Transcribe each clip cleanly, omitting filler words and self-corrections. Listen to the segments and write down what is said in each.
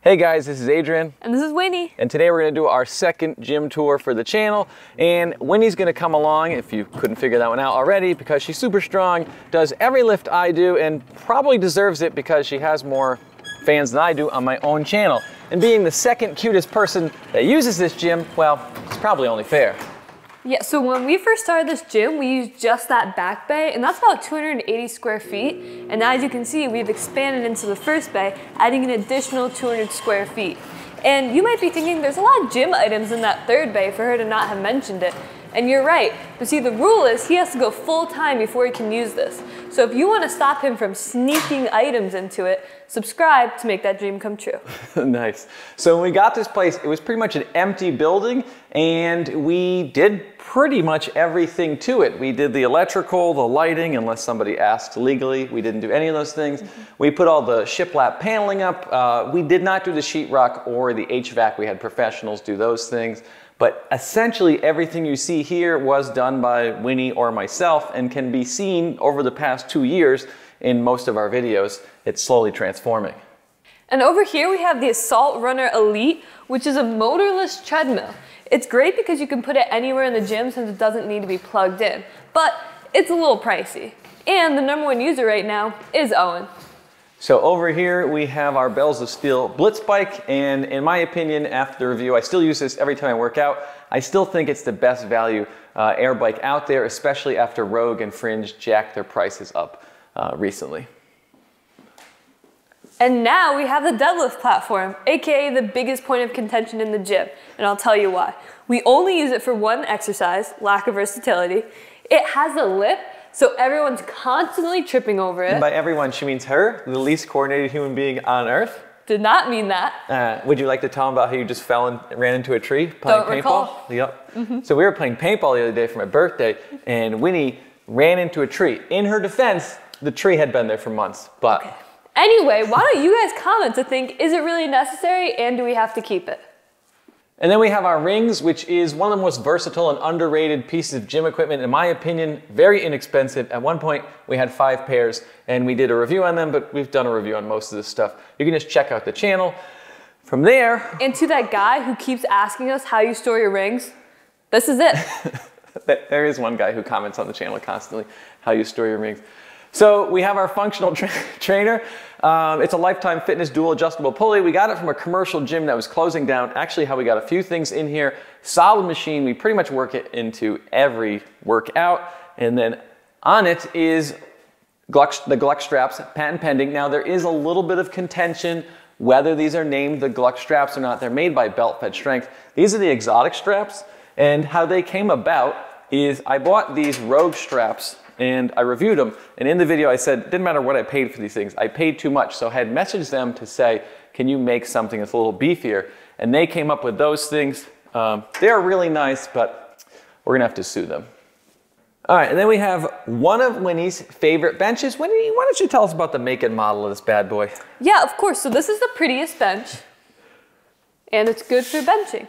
Hey guys, this is Adrian. And this is Wynie. And today we're going to do our second gym tour for the channel. And Winnie's going to come along, if you couldn't figure that one out already, because she's super strong, does every lift I do, and probably deserves it because she has more fans than I do on my own channel. And being the second cutest person that uses this gym, well, it's probably only fair. Yeah, so when we first started this gym, we used just that back bay, and that's about 280 square feet. And now, as you can see, we've expanded into the first bay, adding an additional 200 square feet. And you might be thinking there's a lot of gym items in that third bay for her to not have mentioned it. And you're right, but see, the rule is he has to go full time before he can use this. So if you want to stop him from sneaking items into it, subscribe to make that dream come true. Nice. So when we got this place, it was pretty much an empty building, and we did pretty much everything to it. We did the electrical, the lighting, unless somebody asked legally. We didn't do any of those things. We put all the shiplap paneling up. We did not do the sheetrock or the HVAC. We had professionals do those things. But essentially everything you see here was done by Winnie or myself and can be seen over the past 2 years in most of our videos. It's slowly transforming. And over here we have the Assault Runner Elite, which is a motorless treadmill. It's great because you can put it anywhere in the gym since it doesn't need to be plugged in, but it's a little pricey. And the #1 user right now is Owen. So over here we have our Bells of Steel Blitz bike, and in my opinion, after the review, I still use this every time I work out. I still think it's the best value air bike out there, especially after Rogue and Fringe jacked their prices up recently. And now we have the deadlift platform, aka the biggest point of contention in the gym, and I'll tell you why. We only use it for one exercise, lack of versatility. It has a lip, so everyone's constantly tripping over it. And by everyone, she means her, the least coordinated human being on earth. Did not mean that. Would you like to tell them about how you just fell and ran into a tree playing Don't paintball? recall. Yep. So we were playing paintball the other day for my birthday, and Winnie ran into a tree. In her defense, the tree had been there for months, but... Okay. Anyway, why don't you guys comment to think, is it really necessary and do we have to keep it? And then we have our rings, which is one of the most versatile and underrated pieces of gym equipment. In my opinion, very inexpensive. At one point, we had 5 pairs, and we did a review on them, but we've done a review on most of this stuff. You can just check out the channel. From there... And to that guy who keeps asking us how you store your rings, this is it. There is one guy who comments on the channel constantly, how you store your rings. So we have our functional trainer. It's a Lifetime Fitness dual adjustable pulley. We got it from a commercial gym that was closing down. Actually, how we got a few things in here. Solid machine. We pretty much work it into every workout. And then on it is the Gluck straps, patent pending. Now there is a little bit of contention whether these are named the Gluck straps or not. They're made by Belt Fed Strength. These are the exotic straps. And how they came about is I bought these Rogue straps and I reviewed them, and in the video I said, it didn't matter what I paid for these things, I paid too much. So I had messaged them to say, can you make something that's a little beefier? And they came up with those things. They're really nice, but we're gonna have to sue them. All right, and then we have one of Winnie's favorite benches. Winnie, why don't you tell us about the make and model of this bad boy? Yeah, of course. So this is the prettiest bench, and it's good for benching.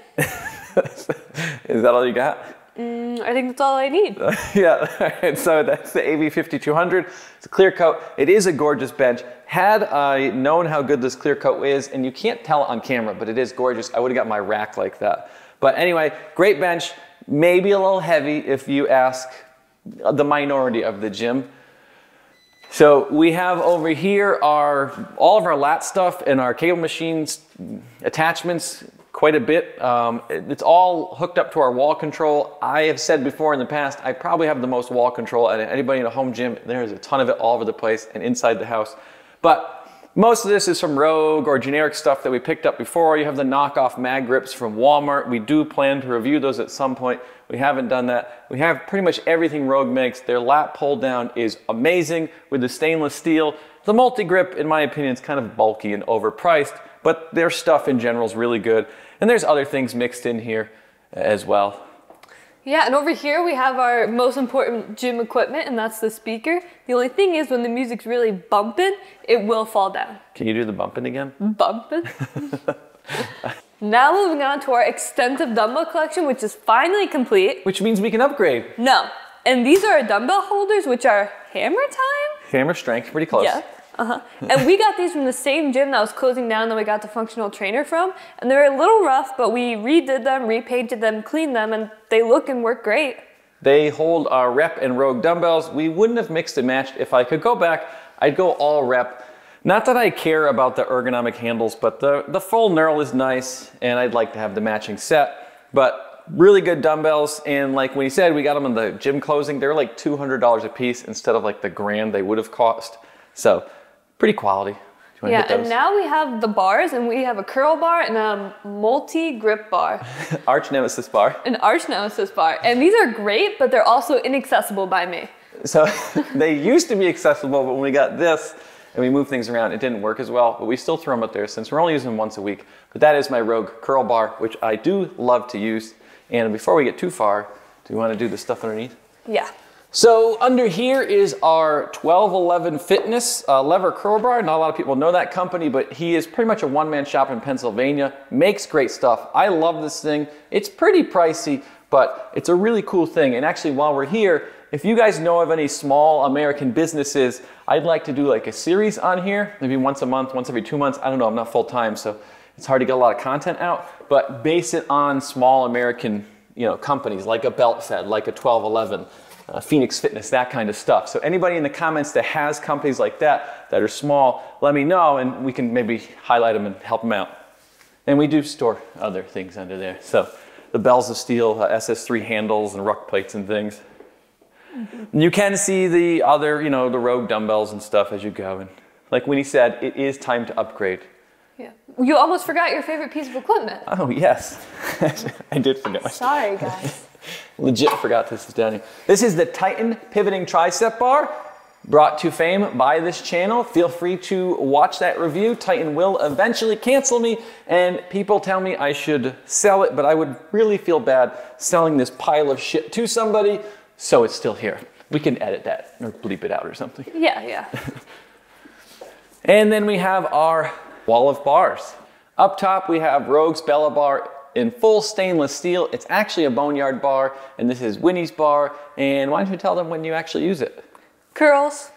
Is that all you got? I think that's all I need. Yeah, all right, so that's the AV5200. It's a clear coat. It is a gorgeous bench. Had I known how good this clear coat is, and you can't tell on camera, but it is gorgeous, I would have got my rack like that. But anyway, great bench. Maybe a little heavy if you ask the minority of the gym. So we have over here all of our lat stuff and our cable machines attachments. Quite a bit. It's all hooked up to our wall control. I have said before in the past, I probably have the most wall control out of anybody in a home gym. There's a ton of it all over the place and inside the house. But most of this is from Rogue or generic stuff that we picked up before. You have the knockoff mag grips from Walmart. We do plan to review those at some point. We haven't done that. We have pretty much everything Rogue makes. Their lat pull down is amazing with the stainless steel. The multi-grip, in my opinion, is kind of bulky and overpriced, but their stuff in general is really good. And there's other things mixed in here as well. Yeah, and over here we have our most important gym equipment, and that's the speaker. The only thing is when the music's really bumping, it will fall down. Can you do the bumping again? Bumping? Now moving on to our extensive dumbbell collection, which is finally complete. Which means we can upgrade. No, and these are our dumbbell holders, which are hammer time? Hammer strength, pretty close. Yeah. And we got these from the same gym that was closing down that we got the functional trainer from. And they're a little rough, but we redid them, repainted them, cleaned them, and they look and work great. They hold our rep and Rogue dumbbells. We wouldn't have mixed and matched. If I could go back, I'd go all rep. Not that I care about the ergonomic handles, but the full knurl is nice, and I'd like to have the matching set. But really good dumbbells, and like when he said, we got them in the gym closing. They're like $200 a piece instead of like the grand they would have cost. So pretty quality. Yeah, and now we have the bars, and we have a curl bar and a multi-grip bar. Arch nemesis bar. An arch nemesis bar. And these are great, but they're also inaccessible by me. So they used to be accessible, but when we got this and we moved things around, it didn't work as well, but we still throw them up there since we're only using them once a week. But that is my Rogue curl bar, which I do love to use. And before we get too far, do you want to do the stuff underneath? Yeah. So under here is our 1211 Fitness lever curl bar. Not a lot of people know that company, but he is pretty much a one-man shop in Pennsylvania. Makes great stuff. I love this thing. It's pretty pricey, but it's a really cool thing. And actually, while we're here, if you guys know of any small American businesses, I'd like to do like a series on here, maybe once a month, once every 2 months. I don't know, I'm not full-time, so it's hard to get a lot of content out, but base it on small American, companies like a Belt Fed, like a 1211, Phoenix Fitness, that kind of stuff. So anybody in the comments that has companies like that are small, let me know, and we can maybe highlight them and help them out. And we do store other things under there. So the Bells of Steel, SS3 handles and ruck plates and things. Mm-hmm. You can see the other, the Rogue dumbbells and stuff as you go. And like Winnie said, it is time to upgrade. Yeah. You almost forgot your favorite piece of equipment. Oh, yes. I did forget. Sorry, guys. Legit forgot this is down here. This is the Titan Pivoting Tricep Bar, brought to fame by this channel. Feel free to watch that review. Titan will eventually cancel me, and people tell me I should sell it, but I would really feel bad selling this pile of shit to somebody, so it's still here. We can edit that or bleep it out or something. Yeah. And then we have our wall of bars. Up top, we have Rogue's Bella Bar in full stainless steel. It's actually a boneyard bar, and this is Winnie's bar. And why don't you tell them when you actually use it? Curls.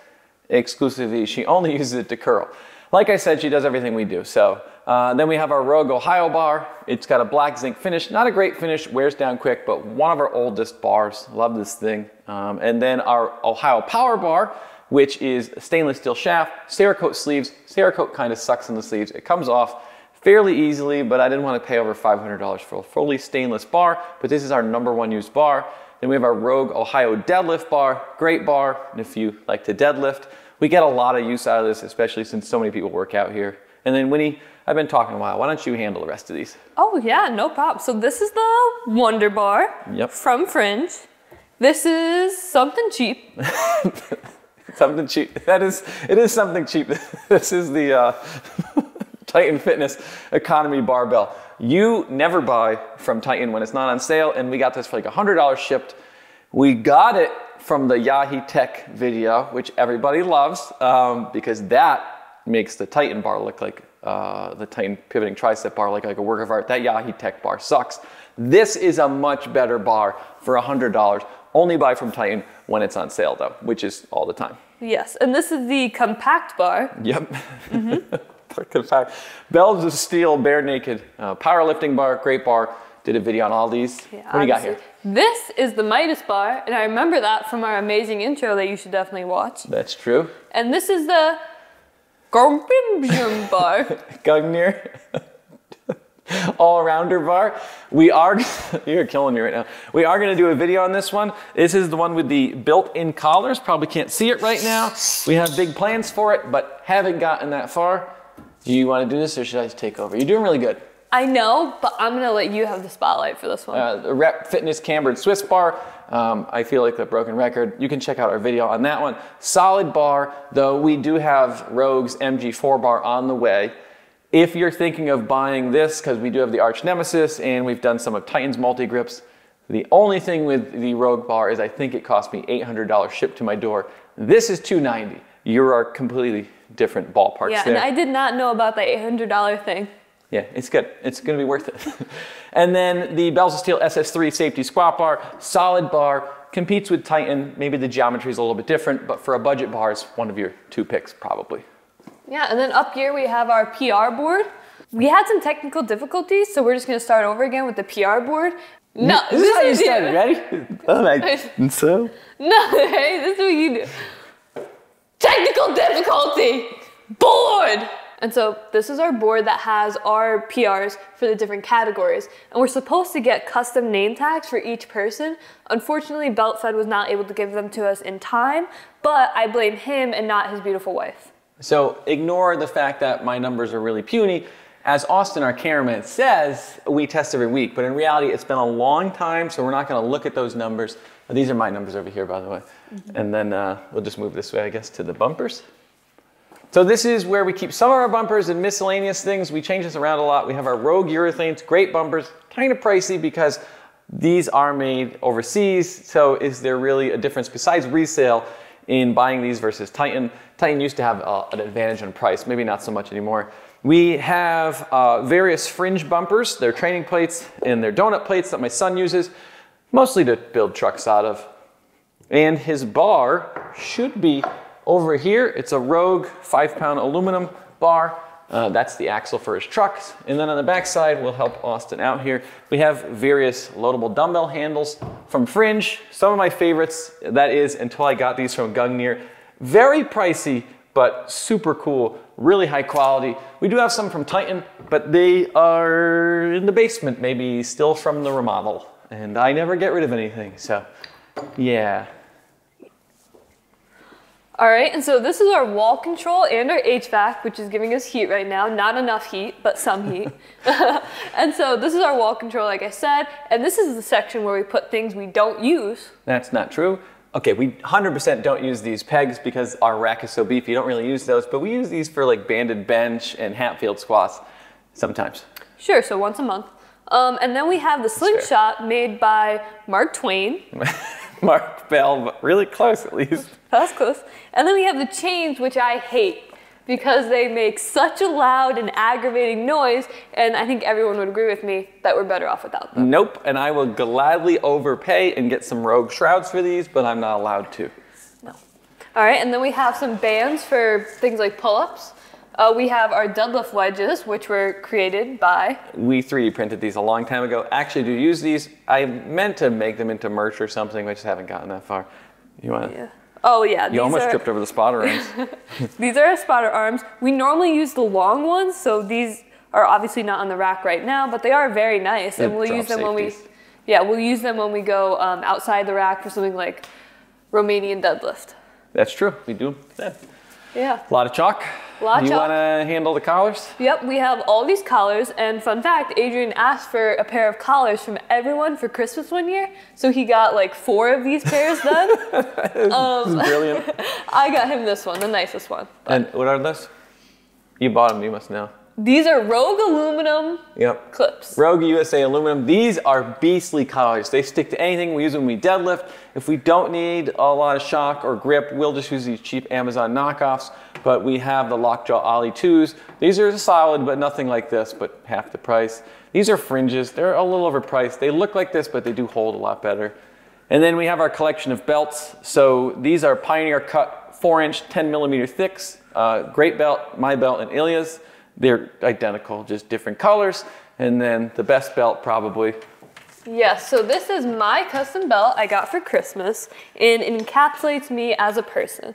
Exclusively, she only uses it to curl. Like I said, she does everything we do. So then we have our Rogue Ohio bar. It's got a black zinc finish. Not a great finish, wears down quick, but one of our oldest bars. Love this thing. And then our Ohio Power Bar, which is stainless steel shaft, Cerakote sleeves. Cerakote kind of sucks in the sleeves. It comes off fairly easily, but I didn't want to pay over $500 for a fully stainless bar, but this is our #1 used bar. Then we have our Rogue Ohio deadlift bar, great bar, and if you like to deadlift, we get a lot of use out of this, especially since so many people work out here. And then Winnie, I've been talking a while, why don't you handle the rest of these? Oh yeah, no problem. So this is the Wonder Bar from Fringe. This is something cheap. Something cheap. It is something cheap. This is the Titan Fitness Economy Barbell. You never buy from Titan when it's not on sale, and we got this for like $100 shipped. We got it from the Yahi Tech video, which everybody loves, because that makes the Titan bar look like the Titan Pivoting Tricep bar like a work of art. That Yahi Tech bar sucks. This is a much better bar for $100. Only buy from Titan when it's on sale though, which is all the time. Yes, and this is the compact bar. Yep. Mm-hmm. Compact. Bells of Steel bare naked powerlifting bar, great bar. Did a video on all these. Yeah, what do you got here? This is the Midas bar, and I remember that from our amazing intro that you should definitely watch. That's true. And this is the Garbimbium bar. Gugnir. All-rounder bar. You're killing me right now. We are going to do a video on this one. This is the one with the built-in collars. Probably can't see it right now. We have big plans for it, but haven't gotten that far. Do you want to do this, or should I take over? You're doing really good. I know, but I'm going to let you have the spotlight for this one. The Rep Fitness Cambered Swiss bar. I feel like a broken record. You can check out our video on that one. Solid bar, though we do have Rogue's MG4 bar on the way. If you're thinking of buying this, because we do have the Arch Nemesis and we've done some of Titan's multi-grips, the only thing with the Rogue bar is I think it cost me $800 shipped to my door. This is $290. You are completely different ballparks there. Yeah, and I did not know about the $800 thing. Yeah, it's good. It's going to be worth it. And then the Bells of Steel SS3 safety squat bar, solid bar, competes with Titan. Maybe the geometry is a little bit different, but for a budget bar, it's one of your two picks probably. Yeah, and then up here we have our PR board. We had some technical difficulties, so we're just gonna start over again with the PR board. No, this is how you started. Ready? All right. And so? No, hey, this is what you do. Technical difficulty! Board! And so this is our board that has our PRs for the different categories. And we're supposed to get custom name tags for each person. Unfortunately, BeltFed was not able to give them to us in time, but I blame him and not his beautiful wife. So ignore the fact that my numbers are really puny. As Austin, our cameraman, says, we test every week, but in reality, it's been a long time, so we're not gonna look at those numbers. These are my numbers over here, by the way. And then we'll just move this way, I guess, to the bumpers. So this is where we keep some of our bumpers and miscellaneous things. We change this around a lot. We have our Rogue urethanes, great bumpers, kind of pricey because these are made overseas. So is there really a difference besides resale in buying these versus Titan? Titan used to have an advantage on price, maybe not so much anymore. We have various fringe bumpers. They're training plates and they're donut plates that my son uses, mostly to build trucks out of. And his bar should be over here. It's a Rogue 5-pound aluminum bar. That's the axle for his trucks. And then on the back side, we'll help Austin out here. We have various loadable dumbbell handles from Fringe. Some of my favorites, that is, until I got these from Gungnir. Very pricey, but super cool, really high quality. We do have some from Titan, but they are in the basement, maybe still from the remodel. And I never get rid of anything, so yeah. All right, and so this is our wall control and our HVAC, which is giving us heat right now. Not enough heat, but some heat. And so this is our wall control, like I said, and this is the section where we put things we don't use. That's not true. Okay, we 100% don't use these pegs because our rack is so beefy, you don't really use those, but we use these for like banded bench and Hatfield squats sometimes. Sure, so once a month. And then we have the slingshot made by Mark Twain. Mark Bell, but really close at least. That's close. And then we have the chains, which I hate because they make such a loud and aggravating noise, and I think everyone would agree with me that we're better off without them. Nope, and I will gladly overpay and get some Rogue shrouds for these, but I'm not allowed to. No. All right, and then we have some bands for things like pull-ups. We have our deadlift wedges, which were created by... We 3D printed these a long time ago. Actually, to use these, I meant to make them into merch or something, but I just haven't gotten that far. You want to... Yeah. Oh yeah. You almost tripped over the spotter arms. These are our spotter arms. We normally use the long ones, so these are obviously not on the rack right now, but they are very nice, and we'll use them when we... Yeah, we'll use them when we go outside the rack for something like Romanian deadlift. That's true. We do that. Yeah. A lot of chalk. A lot of you chalk. want to handle the collars? Yep, we have all these collars, and fun fact, Adrian asked for a pair of collars from everyone for Christmas one year, so he got like 4 of these pairs then. This is brilliant. I got him this one, the nicest one. But And what are those? You bought them, you must know. these are Rogue aluminum clips. Rogue USA aluminum. These are beastly collars. They stick to anything. We use them when we deadlift. If we don't need a lot of shock or grip, we'll just use these cheap Amazon knockoffs. But we have the Lockjaw Ollie 2s. These are solid, but nothing like this, but half the price. These are fringes. They're a little overpriced. They look like this, but they do hold a lot better. And then we have our collection of belts. So these are Pioneer cut 4-inch, 10mm thicks. Great belt, my belt, and Ilya's. They're identical, just different colors. And then the best belt probably. Yes, so this is my custom belt I got for Christmas, and it encapsulates me as a person.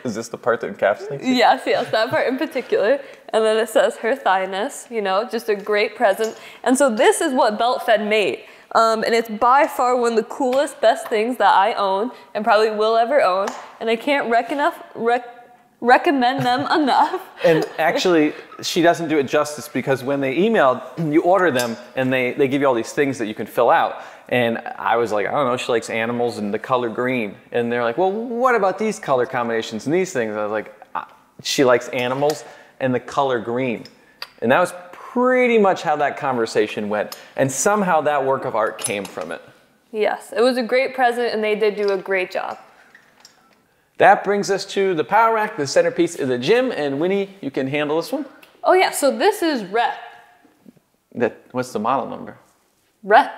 Is this the part that encapsulates you? Yes, that part in particular. And then it says her thighness, you know, just a great present. And so this is what BeltFed made. And it's by far one of the coolest, best things that I own and probably will ever own. And I can't recommend them enough. And actually, she doesn't do it justice because when they emailed, you order them and they give you all these things that you can fill out. And I was like, I don't know, she likes animals and the color green. And they're like, well, what about these color combinations and these things? I was like, she likes animals and the color green. And that was pretty much how that conversation went. And somehow that work of art came from it. Yes, it was a great present and they did do a great job. That brings us to the power rack, the centerpiece of the gym. And Winnie, you can handle this one? Oh yeah, so this is Rhett. What's the model number? Rhett.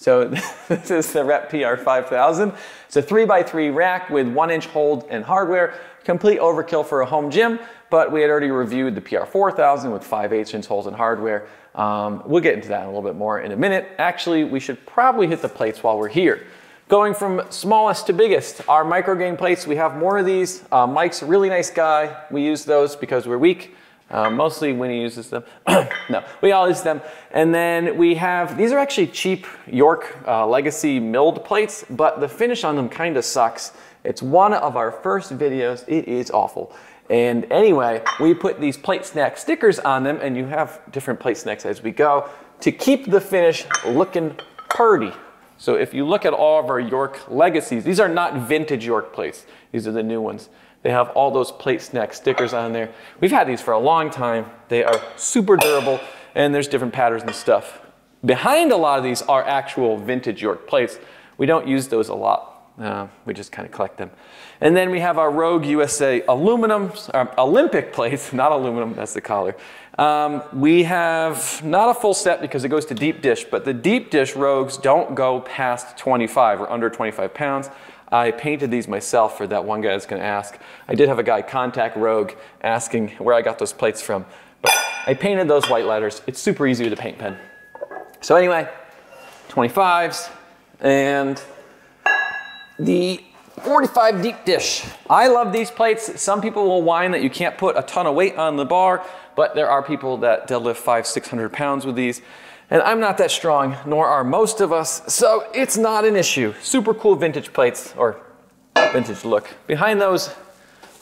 So this is the Rep PR 5000. It's a 3x3 rack with 1-inch hold and hardware. Complete overkill for a home gym, but we had already reviewed the PR 4000 with 5/8-inch holes and hardware. We'll get into that a little bit more in a minute. Actually, we should probably hit the plates while we're here. Going from smallest to biggest, our micro gain plates, we have more of these. Mike's a really nice guy. We use those because we're weak. Mostly Wynie uses them. No, we all use them. And then we have, these are actually cheap York Legacy milled plates, but the finish on them kind of sucks. It's one of our first videos. It is awful. And anyway, we put these plate snack stickers on them, and you have different plate snacks as we go to keep the finish looking purty. So if you look at all of our York Legacies, these are not vintage York plates. These are the new ones. They have all those plate snack stickers on there. We've had these for a long time. They are super durable, and there's different patterns and stuff. Behind a lot of these are actual vintage York plates. We don't use those a lot. We just kind of collect them. And then we have our Rogue USA aluminum, Olympic plates, not aluminum, that's the collar. We have not a full set because it goes to deep dish, but the deep dish Rogues don't go past 25 or under 25 pounds. I painted these myself for that one guy that's gonna ask. I did have a guy contact Rogue asking where I got those plates from, but I painted those white letters. It's super easy with a paint pen. So anyway, 25s and the 45 deep dish. I love these plates. Some people will whine that you can't put a ton of weight on the bar, but there are people that deadlift 500-600 pounds with these. And I'm not that strong, nor are most of us, so it's not an issue. Super cool vintage plates, or vintage look. Behind those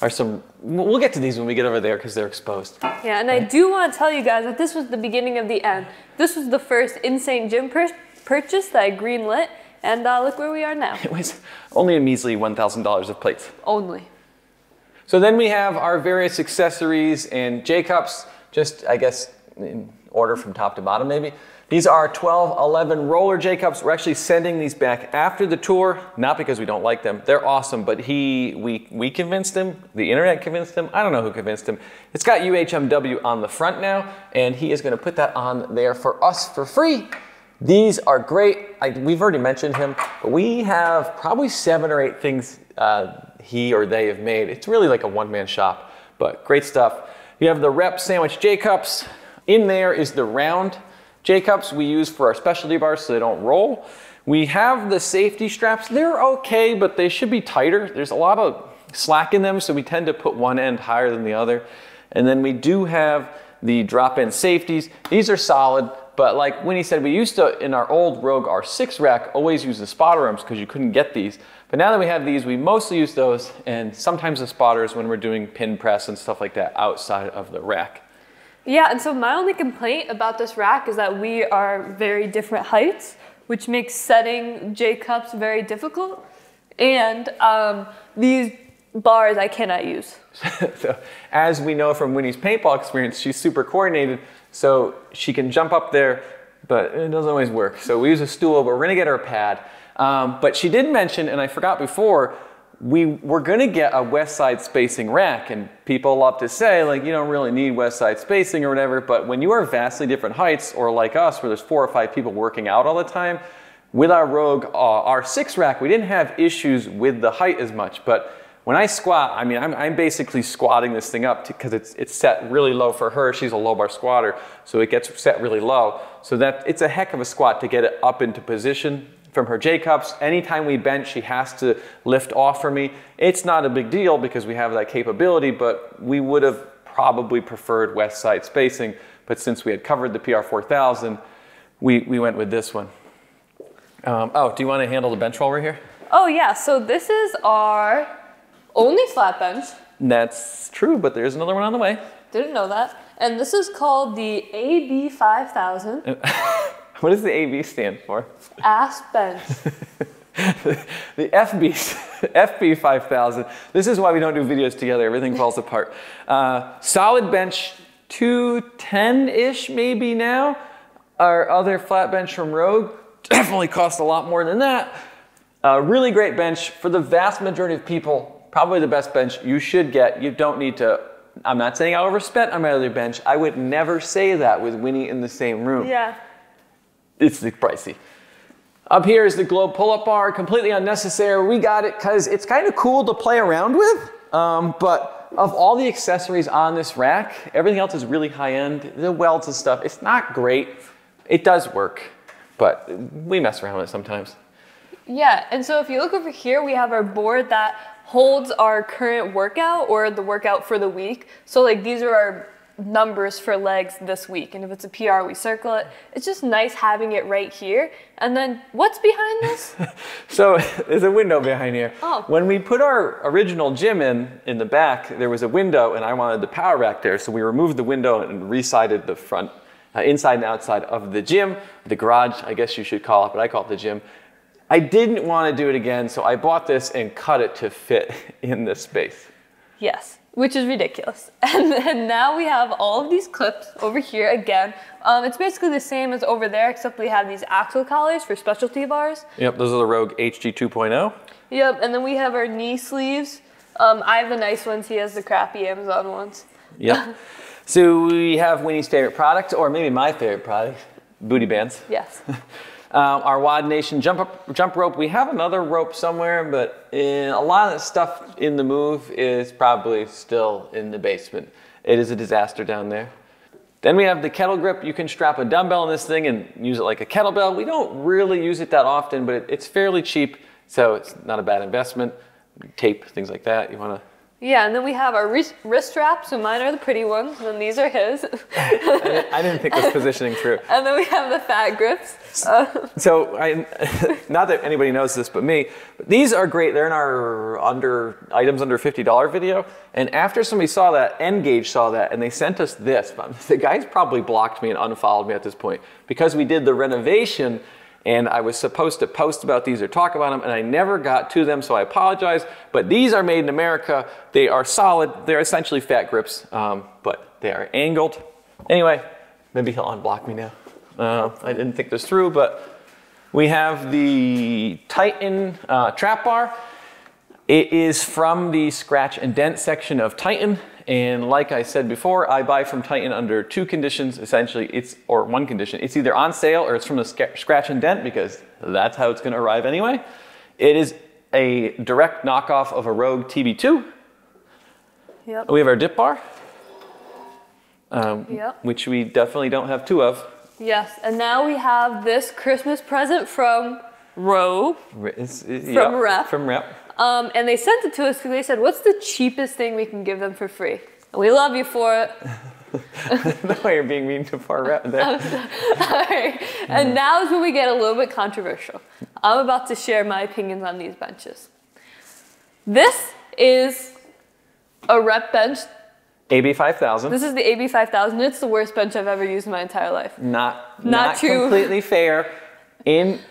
are some, we'll get to these when we get over there because they're exposed. Yeah, and right? I do want to tell you guys that this was the beginning of the end. This was the first Insane Gym purchase that I greenlit, and look where we are now. It was only a measly $1,000 of plates. Only. So then we have our various accessories and J-cups, just I guess in order from top to bottom maybe. These are 12-11 roller J-cups. We're actually sending these back after the tour, not because we don't like them. They're awesome, but we convinced him, the internet convinced him, I don't know who convinced him. It's got UHMW on the front now, and he is gonna put that on there for us for free. These are great. We've already mentioned him, but we have probably 7 or 8 things he or they have made. It's really like a one-man shop, but great stuff. You have the Rep Sandwich J-cups. In there is the round J-cups we use for our specialty bars so they don't roll. We have the safety straps. They're okay, but they should be tighter. There's a lot of slack in them, so we tend to put one end higher than the other. And then we do have the drop-in safeties. These are solid, but like Wynie said, we used to, in our old Rogue R6 rack, always use the spotter arms because you couldn't get these. But now that we have these, we mostly use those and sometimes the spotters when we're doing pin press and stuff like that outside of the rack. Yeah, and so my only complaint about this rack is that we are very different heights, which makes setting J-cups very difficult. And these bars I cannot use. So, as we know from Wynie's paintball experience, she's super coordinated, so she can jump up there, but it doesn't always work. So we use a stool, but we're gonna get her a pad. But she did mention, and I forgot before, we're gonna get a west side spacing rack, and people love to say, like, you don't really need west side spacing or whatever, but when you are vastly different heights, or like us, where there's 4 or 5 people working out all the time, with our Rogue R6 rack, we didn't have issues with the height as much, but when I squat, I mean, I'm basically squatting this thing up because it's set really low for her. She's a low bar squatter, so it gets set really low. So that it's a heck of a squat to get it up into position from her J-cups. Anytime we bench, she has to lift off for me. It's not a big deal because we have that capability, but we would have probably preferred west side spacing. But since we had covered the PR 4000, we went with this one. Oh, do you want to handle the bench while we're here? Oh yeah, so this is our only flat bench. That's true, but there's another one on the way. Didn't know that. And this is called the AB 5000. What does the AB stand for? Ass bench. The FB 5000. This is why we don't do videos together. Everything falls apart. Solid bench, 210-ish maybe now. Our other flat bench from Rogue definitely cost a lot more than that. Really great bench for the vast majority of people. Probably the best bench you should get. You don't need to, I'm not saying I overspent on my other bench. I would never say that with Wynie in the same room. Yeah. It's pricey. Up here is the globe pull-up bar, completely unnecessary. We got it because it's kind of cool to play around with, but of all the accessories on this rack, everything else is really high-end. The welds and stuff, it's not great. It does work, but we mess around with it sometimes. Yeah, and so if you look over here, we have our board that holds our current workout or the workout for the week. So like these are our numbers for legs this week, and if it's a PR we circle it. It's just nice having it right here. And then what's behind this? So there's a window behind here. Oh. When we put our original gym in the back, there was a window and I wanted the power rack there, so we removed the window and resided the front inside and outside of the gym, the garage I guess you should call it, but I call it the gym. I didn't want to do it again, so I bought this and cut it to fit in this space. Yes. Which is ridiculous. And then now we have all of these clips over here again. It's basically the same as over there, except we have these axle collars for specialty bars. Yep, those are the Rogue HG 2.0. Yep, and then we have our knee sleeves. I have the nice ones, he has the crappy Amazon ones. Yep. So we have Winnie's favorite product, or maybe my favorite product, booty bands. Yes. Our WOD Nation jump rope. We have another rope somewhere, but a lot of the stuff in the move is probably still in the basement. It is a disaster down there. Then we have the kettle grip. You can strap a dumbbell in this thing and use it like a kettlebell. We don't really use it that often, but it's fairly cheap, so it's not a bad investment. Tape, things like that. You want to... Yeah, and then we have our wrist straps, so mine are the pretty ones, and these are his. I didn't think this positioning through. And then we have the fat grips. So, not that anybody knows this but me, but these are great. They're in our items under $50 video. And after somebody saw that, N-Gage saw that, and they sent us this. The guys probably blocked me and unfollowed me at this point because we did the renovation. And I was supposed to post about these or talk about them, and I never got to them, so I apologize. But these are made in America. They are solid. They're essentially fat grips, but they are angled. Anyway, maybe he'll unblock me now. I didn't think this through, but we have the Titan trap bar. It is from the scratch and dent section of Titan. And like I said before, I buy from Titan under two conditions, essentially, or one condition. It's either on sale or it's from the scratch and dent because that's how it's gonna arrive anyway. It is a direct knockoff of a Rogue TB2. Yep. We have our dip bar, Yep. which we definitely don't have two of. Yes, and now we have this Christmas present from Rogue. From Rep. And they sent it to us because they said, what's the cheapest thing we can give them for free? And we love you for it. No way you're being mean to far Rep there. All right. And now is when we get a little bit controversial. I'm about to share my opinions on these benches. This is a Rep bench. AB 5000. This is the AB 5000. It's the worst bench I've ever used in my entire life. Not true. Completely fair.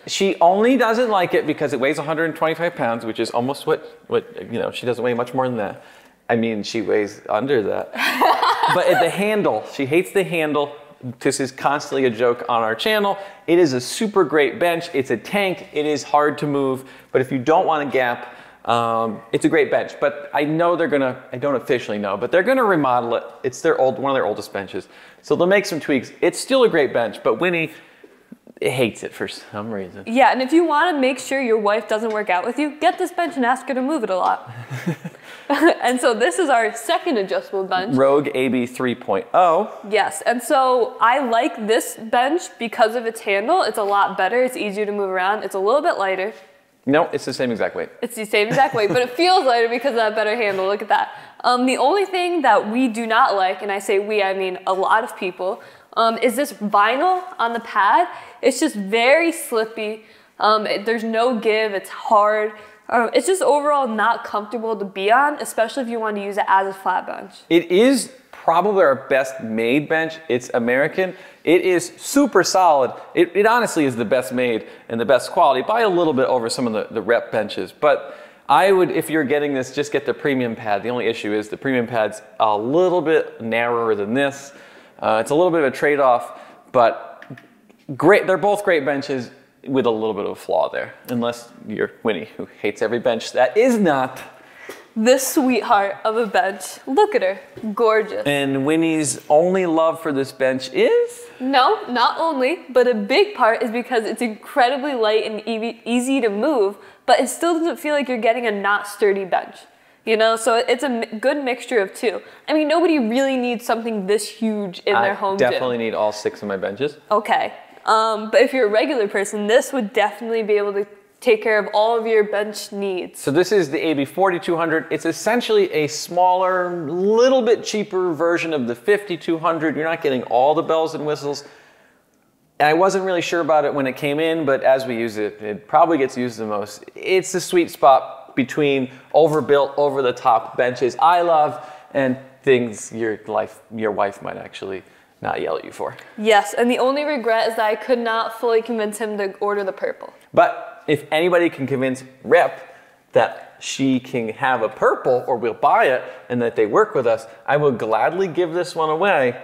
She only doesn't like it because it weighs 125 pounds, which is almost what she doesn't weigh much more than that. I mean, she weighs under that. But at the handle, she hates the handle. This is constantly a joke on our channel. It is a super great bench. It's a tank. It is hard to move. But if you don't want a gap, it's a great bench. But I know they're gonna, I don't officially know, but they're gonna remodel it. It's one of their oldest benches. So they'll make some tweaks. It's still a great bench, but Winnie hates it for some reason. Yeah, and if you want to make sure your wife doesn't work out with you, get this bench and ask her to move it a lot. And so this is our second adjustable bench. Rogue AB 3.0. Yes, and so I like this bench because of its handle. It's a lot better. It's easier to move around. It's a little bit lighter. No, it's the same exact weight. It's the same exact weight, but it feels lighter because of that better handle. Look at that. The only thing that we do not like, and I say we, I mean a lot of people, is this vinyl on the pad. It's just very slippy. There's no give, it's hard. It's just overall not comfortable to be on, especially if you want to use it as a flat bench. It is probably our best made bench. It's American. It is super solid. It honestly is the best made and the best quality by a little bit over some of the Rep benches. But I would, if you're getting this, just get the premium pad. The only issue is the premium pad's a little bit narrower than this. It's a little bit of a trade-off, but great. They're both great benches with a little bit of a flaw there, unless you're Winnie, who hates every bench that is not This sweetheart of a bench. Look at her, gorgeous. And Winnie's only love for this bench is? No, not only, but a big part is because it's incredibly light and easy to move, but it still doesn't feel like you're getting a not sturdy bench. You know, so it's a good mixture of two. I mean, nobody really needs something this huge in their home gym. I definitely need all 6 of my benches. Okay, but if you're a regular person, this would definitely be able to take care of all of your bench needs. So this is the AB 4200. It's essentially a smaller, little bit cheaper version of the 5200. You're not getting all the bells and whistles. And I wasn't really sure about it when it came in, but as we use it, it probably gets used the most. It's the sweet spot between overbuilt, over-the-top benches I love and things your wife might actually not yell at you for. Yes, and the only regret is that I could not fully convince him to order the purple. But if anybody can convince Rep that she can have a purple or we'll buy it and that they work with us, I will gladly give this one away.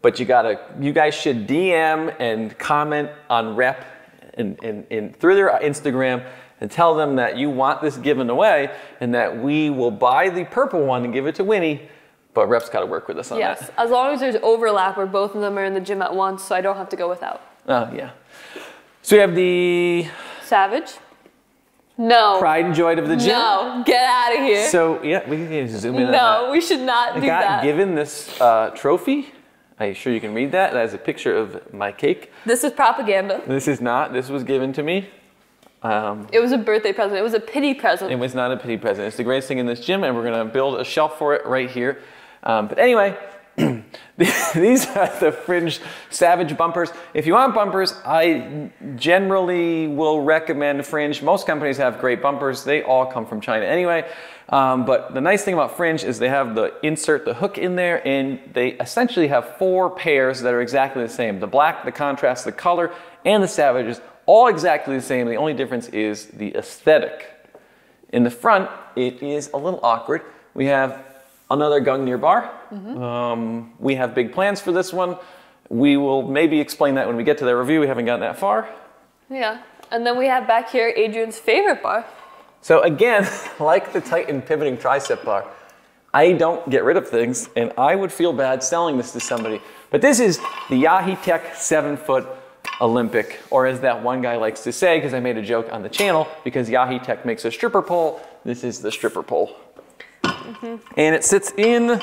But you guys should DM and comment on Rep through their Instagram and tell them that you want this given away and that we will buy the purple one and give it to Winnie, but Rep's got to work with us on that. Yes, as long as there's overlap where both of them are in the gym at once, so I don't have to go without. Oh, yeah. So we have the... Savage? No. Pride and joy of the gym? No, get out of here. So, yeah, we can zoom in on that. No, we should not do that. I got given this trophy. Are you sure you can read that? That is a picture of my cake. This is propaganda. This is not. This was given to me. It was a birthday present. It was a pity present. It was not a pity present. It's the greatest thing in this gym, and we're going to build a shelf for it right here. But anyway, these are the Fringe Savage bumpers. If you want bumpers, I generally will recommend Fringe. Most companies have great bumpers. They all come from China anyway. But the nice thing about Fringe is they have the hook in there, and they essentially have 4 pairs that are exactly the same. The black, the contrast, the color, and the Savages, all exactly the same. The only difference is the aesthetic. In the front, it is a little awkward. We have another Gungnir bar. We have big plans for this one. We will maybe explain that when we get to the review. We haven't gotten that far. Yeah, and then we have back here Adrian's favorite bar. So again, like the Titan pivoting tricep bar, I don't get rid of things, and I would feel bad selling this to somebody. But this is the Yahitech 7-foot Olympic, or as that one guy likes to say, because I made a joke on the channel, because Yahitech makes a stripper pole, this is the stripper pole. And it sits in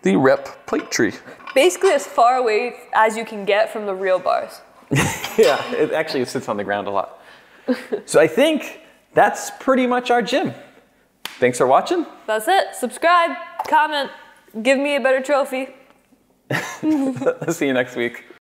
the Rep plate tree. Basically as far away as you can get from the real bars. Yeah, it sits on the ground a lot. So I think that's pretty much our gym. Thanks for watching. That's it. Subscribe, comment, give me a better trophy. See you next week.